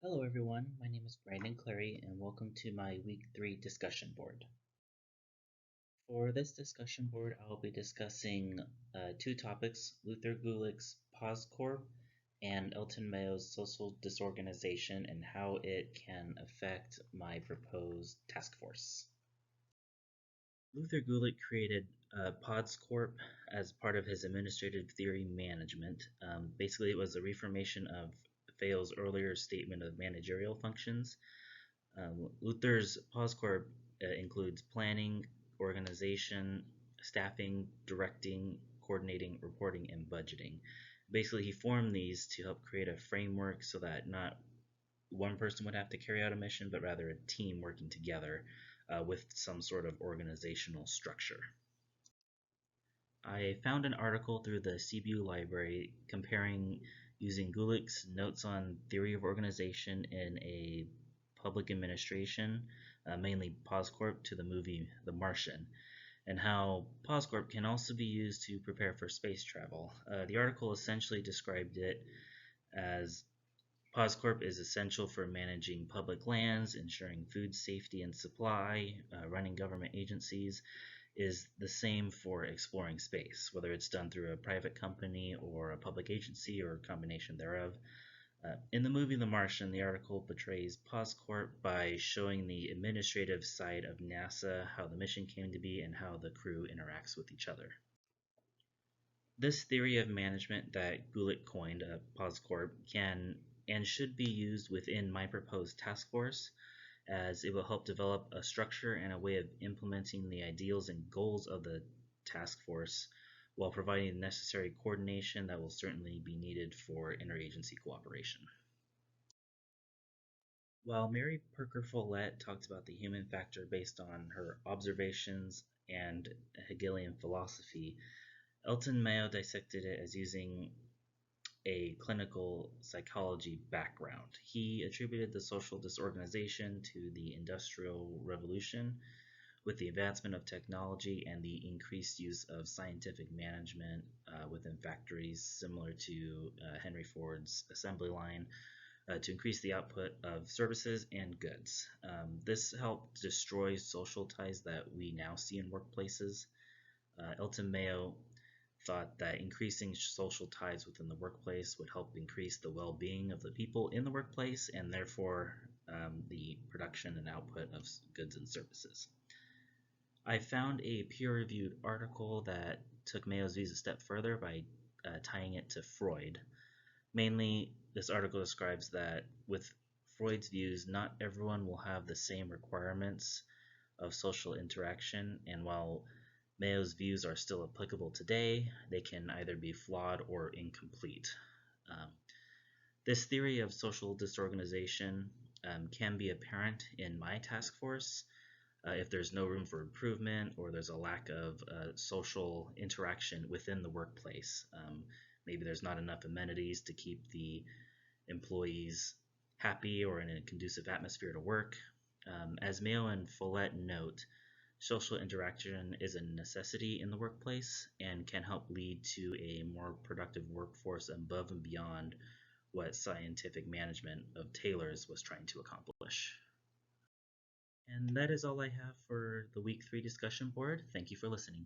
Hello everyone, my name is Brandon Clary and welcome to my week 3 discussion board. For this discussion board I'll be discussing two topics, Luther Gulick's PosCorp and Elton Mayo's social disorganization and how it can affect my proposed task force. Luther Gulick created PosCorp as part of his administrative theory management. Basically it was a reformation of Fayol's earlier statement of managerial functions. Luther's PosCorp includes planning, organization, staffing, directing, coordinating, reporting, and budgeting. Basically, he formed these to help create a framework so that not one person would have to carry out a mission, but rather a team working together with some sort of organizational structure. I found an article through the CBU library comparing using Gulick's notes on theory of organization in a public administration, mainly PosCorp, to the movie The Martian, and how PosCorp can also be used to prepare for space travel. The article essentially described it as PosCorp is essential for managing public lands, ensuring food safety and supply, running government agencies, is the same for exploring space, whether it's done through a private company or a public agency or a combination thereof. In the movie The Martian, the article portrays PosCorp by showing the administrative side of NASA, how the mission came to be, and how the crew interacts with each other. This theory of management that Gulick coined, PosCorp, can and should be used within my proposed task force, as it will help develop a structure and a way of implementing the ideals and goals of the task force while providing the necessary coordination that will certainly be needed for interagency cooperation. While Mary Perker Follett talked about the human factor based on her observations and Hegelian philosophy, Elton Mayo dissected it as using a clinical psychology background. He attributed the social disorganization to the Industrial Revolution with the advancement of technology and the increased use of scientific management within factories, similar to Henry Ford's assembly line, to increase the output of services and goods. This helped destroy social ties that we now see in workplaces. Elton Mayo thought that increasing social ties within the workplace would help increase the well-being of the people in the workplace and therefore the production and output of goods and services. I found a peer-reviewed article that took Mayo's views a step further by tying it to Freud. Mainly, this article describes that with Freud's views, not everyone will have the same requirements of social interaction, and while Mayo's views are still applicable today, they can either be flawed or incomplete. Um, this theory of social disorganization can be apparent in my task force if there's no room for improvement or there's a lack of social interaction within the workplace. Maybe there's not enough amenities to keep the employees happy or in a conducive atmosphere to work. As Mayo and Follett note, social interaction is a necessity in the workplace and can help lead to a more productive workforce above and beyond what scientific management of Taylor's was trying to accomplish. And that is all I have for the week 3 discussion board. Thank you for listening.